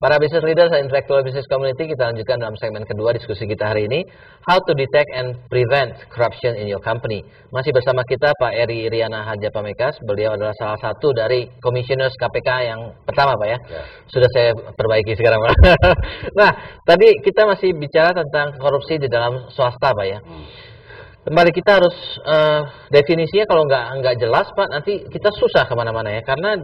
Para business leaders dan intellectual business community, kita lanjutkan dalam segmen kedua diskusi kita hari ini, How to detect and prevent corruption in your company. Masih bersama kita Pak Eri Iriana Hadjapamekas. Beliau adalah salah satu dari komisioner KPK yang pertama, Pak ya. Sudah saya perbaiki sekarang, Pak. Nah, tadi kita masih bicara tentang korupsi di dalam swasta, Pak ya. Kembali kita harus definisinya kalau nggak jelas, Pak, nanti kita susah kemana-mana ya, karena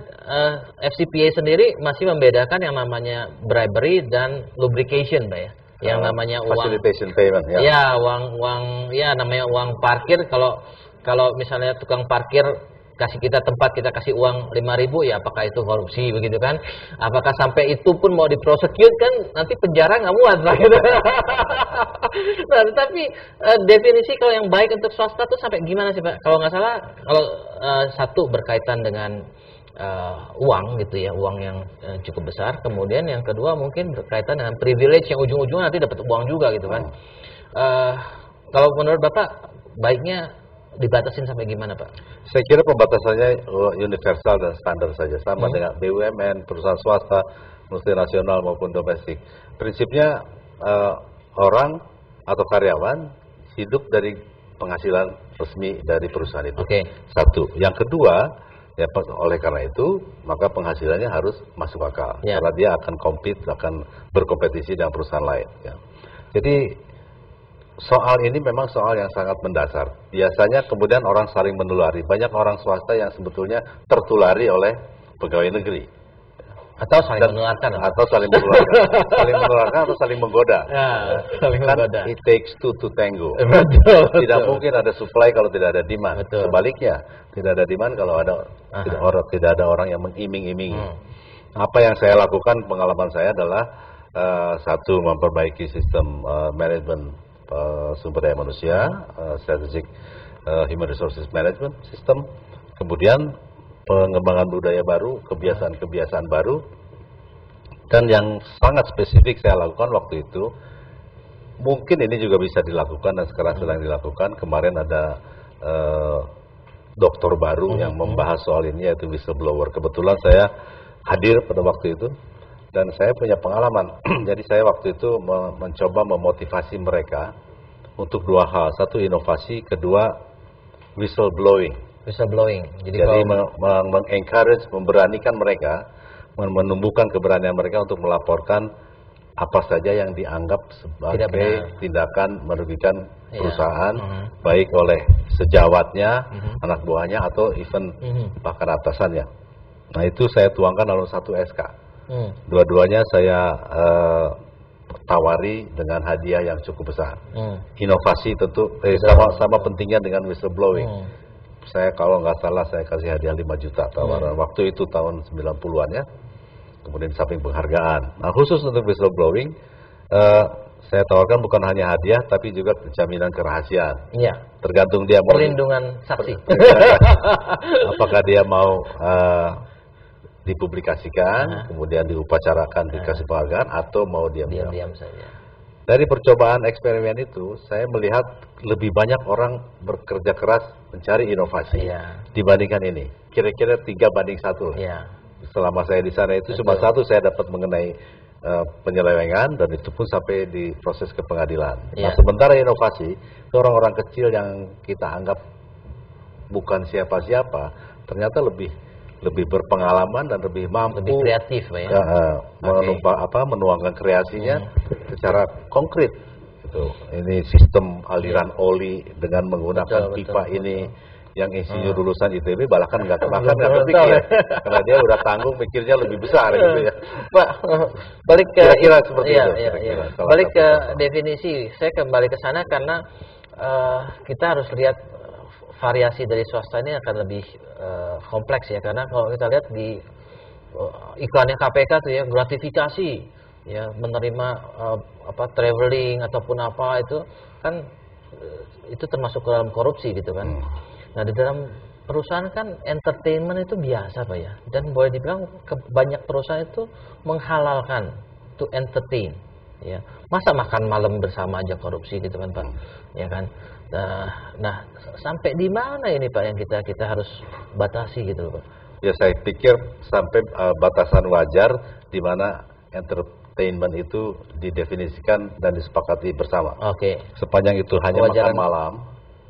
FCPA sendiri masih membedakan yang namanya bribery dan lubrication, Pak ya, yang namanya uang facilitation payment ya. Ya, uang ya namanya uang parkir. Kalau misalnya tukang parkir kasih kita tempat, kita kasih uang 5.000, ya apakah itu korupsi begitu kan? Apakah sampai itu pun mau diprosecute kan? Nanti penjara nggak muat lah gitu. Nah, tapi definisi kalau yang baik untuk swasta tuh sampai gimana sih, Pak? Kalau nggak salah, kalau satu berkaitan dengan uang gitu ya, uang yang cukup besar. Kemudian yang kedua mungkin berkaitan dengan privilege yang ujung-ujungnya nanti dapat uang juga gitu kan. Kalau menurut Bapak baiknya dibatasin sampai gimana, Pak? Saya kira pembatasannya universal dan standar saja, sama dengan BUMN, perusahaan swasta, multinasional maupun domestik. Prinsipnya orang atau karyawan hidup dari penghasilan resmi dari perusahaan itu. Satu. Yang kedua, ya oleh karena itu maka penghasilannya harus masuk akal, karena dia akan akan berkompetisi dengan perusahaan lain. Ya. Jadi soal ini memang soal yang sangat mendasar. Biasanya kemudian orang saling menulari. Banyak orang swasta yang sebetulnya tertulari oleh pegawai negeri. Atau saling menularkan. Atau saling menularkan. Saling menularkan atau saling menggoda. Ya, saling menggoda. It takes two to tango. Betul. Tidak mungkin ada supply kalau tidak ada demand. Betul. Sebaliknya, tidak ada demand kalau tidak ada orang yang mengiming-imingi. Apa yang saya lakukan, pengalaman saya adalah satu, memperbaiki sistem manajemen sumber daya manusia, strategic human resources management system, kemudian pengembangan budaya baru, kebiasaan-kebiasaan baru, dan yang sangat spesifik saya lakukan waktu itu, mungkin ini juga bisa dilakukan dan sekarang sedang dilakukan. Kemarin ada doktor baru yang membahas soal ini, yaitu whistleblower. Kebetulan saya hadir pada waktu itu dan saya punya pengalaman. Jadi saya waktu itu mencoba memotivasi mereka untuk dua hal. Satu, inovasi. Kedua, whistleblowing. Jadi mengencourage, memberanikan mereka, menumbuhkan keberanian mereka untuk melaporkan apa saja yang dianggap sebagai tindakan merugikan perusahaan, baik oleh sejawatnya, anak buahnya, atau even bahkan atasannya. Nah, itu saya tuangkan dalam satu SK. Dua-duanya saya tawari dengan hadiah yang cukup besar. Inovasi tentu sama pentingnya dengan whistleblowing. Saya kalau nggak salah saya kasih hadiah 5 juta tawaran. Waktu itu tahun 90-an ya. Kemudian samping penghargaan. Nah, khusus untuk whistleblowing, saya tawarkan bukan hanya hadiah tapi juga jaminan kerahasiaan. Iya. Tergantung dia mau perlindungan saksi. Apakah dia mau dipublikasikan, kemudian diupacarakan, dikasih penghargaan, atau mau diam-diam saja. Dari percobaan eksperimen itu, saya melihat lebih banyak orang bekerja keras mencari inovasi dibandingkan ini. Kira-kira 3:1. Selama saya di sana itu cuma satu saya dapat mengenai penyelewengan, dan itu pun sampai di proses ke pengadilan. Nah, sementara inovasi, itu orang-orang kecil yang kita anggap bukan siapa-siapa, ternyata lebih berpengalaman dan lebih mampu, lebih kreatif, ya. Menuangkan kreasinya secara konkret. Gitu. Ini sistem aliran oli dengan menggunakan pipa ini, yang insinyur lulusan ITB bahkan nggak kepikir, karena dia udah tanggung mikirnya lebih besar gitu ya. Pak, balik ke kira-kira seperti itu. Balik ke definisi, saya kembali ke sana karena kita harus lihat variasi dari swasta ini akan lebih kompleks ya, karena kalau kita lihat di iklannya KPK tuh ya, gratifikasi ya, menerima traveling ataupun apa, itu kan itu termasuk ke dalam korupsi gitu kan. Nah, di dalam perusahaan kan entertainment itu biasa, Pak ya, dan boleh dibilang banyak perusahaan itu menghalalkan to entertain ya. Masa makan malam bersama aja korupsi gitu kan, Pak, ya kan. Nah, sampai di mana ini, Pak, yang kita harus batasi gitu, Pak? Ya, saya pikir sampai batasan wajar di mana entertainment itu didefinisikan dan disepakati bersama. Oke. Sepanjang itu hanya makan malam,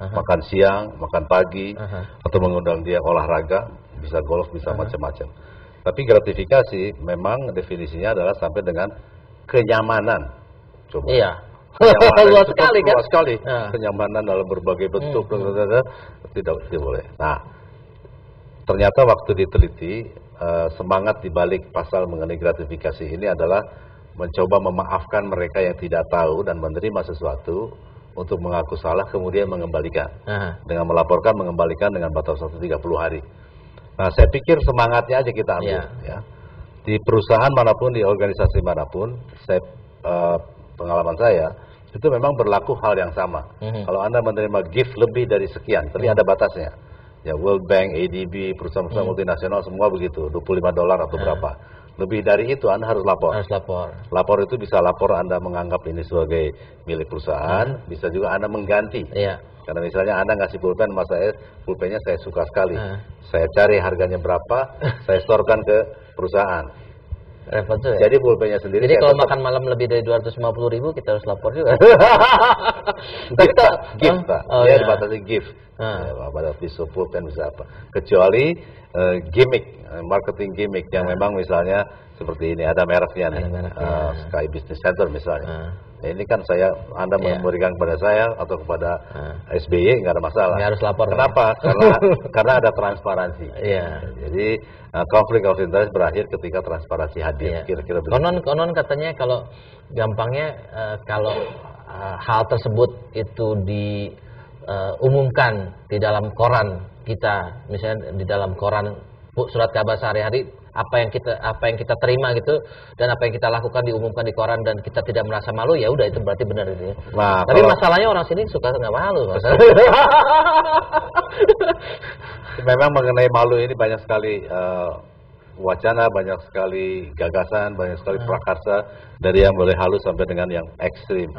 makan siang, makan pagi, atau mengundang dia olahraga, bisa golf, bisa macam-macam. Tapi gratifikasi memang definisinya adalah sampai dengan kenyamanan. Coba. Iya. Luas sekali kan? Luas sekali. Kenyamanan dalam berbagai bentuk, tidak boleh. Nah, ternyata waktu diteliti, semangat dibalik pasal mengenai gratifikasi ini adalah mencoba memaafkan mereka yang tidak tahu dan menerima sesuatu untuk mengaku salah kemudian mengembalikan. Dengan melaporkan, mengembalikan dengan batas waktu 30 hari. Nah, saya pikir semangatnya aja kita ambil. Ya. Di perusahaan manapun, di organisasi manapun, pengalaman saya, itu memang berlaku hal yang sama. Kalau Anda menerima gift lebih dari sekian, tapi ada batasnya. Ya, World Bank, ADB, perusahaan-perusahaan multinasional semua begitu, $25 atau berapa. Lebih dari itu Anda harus lapor. Lapor itu bisa lapor Anda menganggap ini sebagai milik perusahaan, bisa juga Anda mengganti. Karena misalnya Anda ngasih pulpen sama saya, pulpennya saya suka sekali. Saya cari harganya berapa, saya setorkan ke perusahaan. Repot tuh ya? Jadi pulpennya sendiri. Jadi kalau makan malam lebih dari 250.000 kita harus lapor juga. Gift, Pak. Dia dibatasi gift. Pada pisau pulpen bisa apa. Kecuali gimmick, marketing gimmick yang memang misalnya seperti ini, ada mereknya nih. Sky Business Center misalnya. Nah, ini kan Anda memberikan kepada saya atau kepada SBY nggak ada masalah. Nggak harus lapor. Kenapa? Karena ada transparansi. Jadi konflik of interest berakhir ketika transparansi hadir. Kira-kira konon katanya kalau gampangnya kalau hal tersebut itu diumumkan di dalam koran kita, misalnya di dalam koran surat kabar sehari-hari, apa yang kita terima gitu dan apa yang kita lakukan diumumkan di koran dan kita tidak merasa malu, ya udah itu berarti benar itu ya. Nah, tapi masalahnya orang sini suka nggak malu. Memang mengenai malu ini banyak sekali wacana, banyak sekali gagasan, banyak sekali prakarsa, dari yang boleh halus sampai dengan yang ekstrim.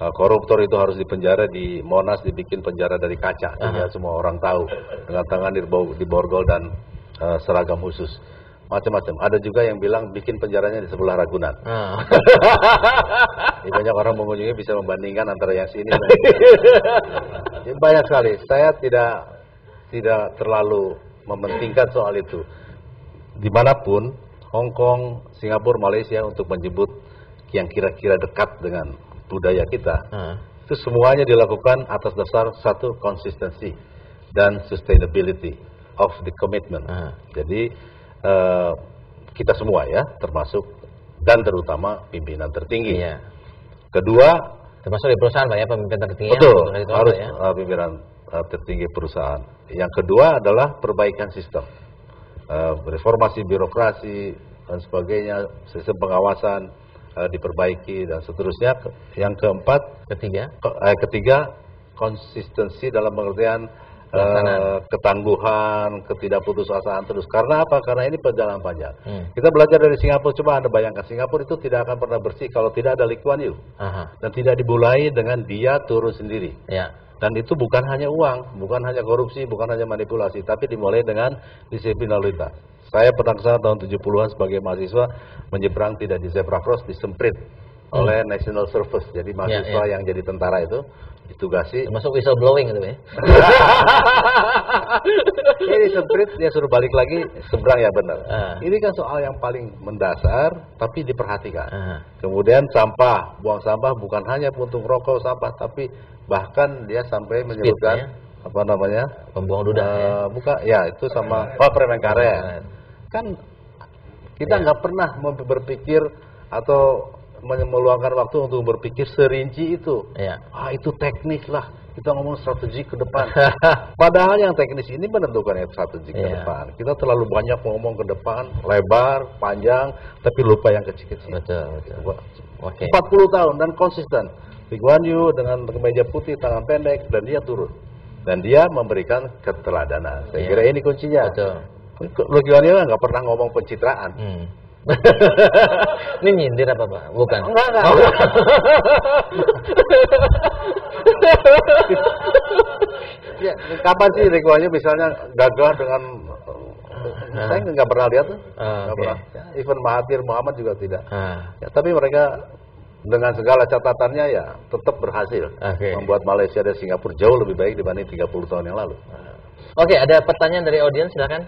Koruptor itu harus dipenjara di Monas, dibikin penjara dari kaca sehingga semua orang tahu, dengan tangan diborgol dan seragam khusus. Macam-macam. Ada juga yang bilang bikin penjaranya di sebelah Ragunan. Banyak orang mengunjungi bisa membandingkan antara yang sini dan yang banyak sekali. Saya tidak terlalu mementingkan soal itu. Dimanapun, Hong Kong, Singapura, Malaysia, untuk menyebut yang kira-kira dekat dengan budaya kita, itu semuanya dilakukan atas dasar satu konsistensi dan sustainability of the commitment. Jadi kita semua ya, termasuk dan terutama pimpinan tertinggi. Kedua, termasuk di perusahaan Pak ya, pemimpin tertinggi. Betul, harus pimpinan tertinggi perusahaan. Yang kedua adalah perbaikan sistem, reformasi birokrasi dan sebagainya, sistem pengawasan diperbaiki dan seterusnya. Yang ketiga, konsistensi dalam pengertian ketangguhan, ketidakputusasaan terus. Karena apa? Karena ini perjalanan panjang. Kita belajar dari Singapura. Coba Anda bayangkan, Singapura itu tidak akan pernah bersih kalau tidak ada Lee Kuan Yew. Dan tidak dimulai dengan dia turun sendiri. Dan itu bukan hanya uang, bukan hanya korupsi, bukan hanya manipulasi, tapi dimulai dengan disiplin lalu lintas. Saya pernah kesana tahun 70-an sebagai mahasiswa, menyeberang tidak di zebra cross, disemprit oleh National Service. Jadi mahasiswa yang jadi tentara itu ditugasi. Masuk whistle blowing gitu ya. Ini semprit, dia suruh balik lagi, seberang ya benar. Ini kan soal yang paling mendasar, tapi diperhatikan. Kemudian sampah, buang sampah bukan hanya puntung rokok sampah, tapi bahkan dia sampai menyebutkan apa namanya, pembuang ludah. Bukan, ya itu sama permen karet. Kan kita nggak pernah berpikir atau meluangkan waktu untuk berpikir serinci itu. Itu teknis lah. Kita ngomong strategi ke depan. Padahal yang teknis ini menentukan strategi ke depan. Kita terlalu banyak ngomong ke depan, lebar, panjang, tapi lupa yang kecil-kecil. Betul. 40 tahun dan konsisten. Lee Kuan Yew dengan kemeja putih, tangan pendek, dan dia turun. Dan dia memberikan keteladanan. Saya kira ini kuncinya. Lee Kuan Yew nggak pernah ngomong pencitraan. Ini nyindir apa Pak? Bukan. Enggak. Ya, kapan sih Lee Kuan Yew misalnya gagah dengan Saya nggak pernah lihat tuh. Nggak Oke. pernah. Ya, even Mahathir Muhammad juga tidak. Ya, tapi mereka dengan segala catatannya ya tetap berhasil Oke. membuat Malaysia dan Singapura jauh lebih baik dibanding 30 tahun yang lalu. Oke, ada pertanyaan dari audiens, silakan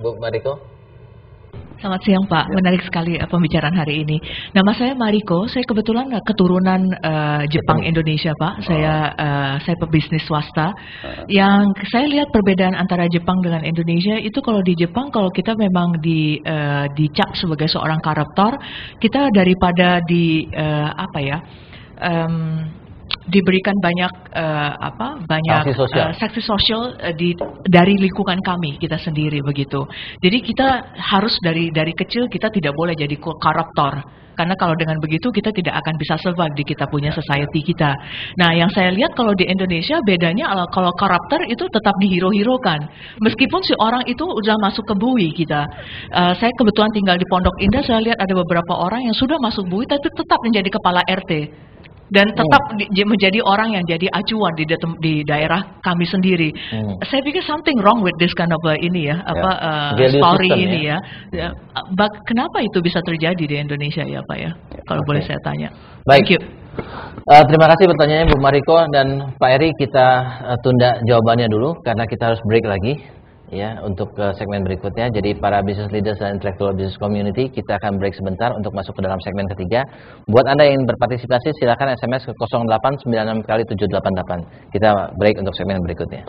Bu Mariko. Selamat siang Pak, menarik sekali pembicaraan hari ini. Nama saya Mariko, saya kebetulan keturunan Jepang Indonesia Pak. Saya pebisnis swasta. Yang saya lihat perbedaan antara Jepang dengan Indonesia itu kalau di Jepang kalau kita memang dicap sebagai seorang koruptor, kita daripada diberikan banyak sanksi sosial dari lingkungan kami kita sendiri begitu. Jadi kita harus dari kecil kita tidak boleh jadi koruptor. Karena kalau dengan begitu kita tidak akan bisa survive di kita punya society kita. Nah, yang saya lihat kalau di Indonesia bedanya kalau koruptor itu tetap dihero-herokan. Meskipun si orang itu udah masuk ke BUI kita. Saya kebetulan tinggal di Pondok Indah, saya lihat ada beberapa orang yang sudah masuk BUI tapi tetap menjadi kepala RT. Dan tetap menjadi orang yang jadi acuan di daerah kami sendiri. Saya pikir something wrong with this kind of story ini ya. Kenapa itu bisa terjadi di Indonesia ya Pak ya? Kalau boleh saya tanya. Baik. Thank you. Terima kasih pertanyaannya Bu Mariko dan Pak Eri. Kita tunda jawabannya dulu karena kita harus break lagi. Ya, untuk segmen berikutnya. Jadi para business leaders dan intellectual business community, kita akan break sebentar untuk masuk ke dalam segmen ketiga. Buat Anda yang berpartisipasi, silakan SMS ke 0896 kali 788. Kita break untuk segmen berikutnya.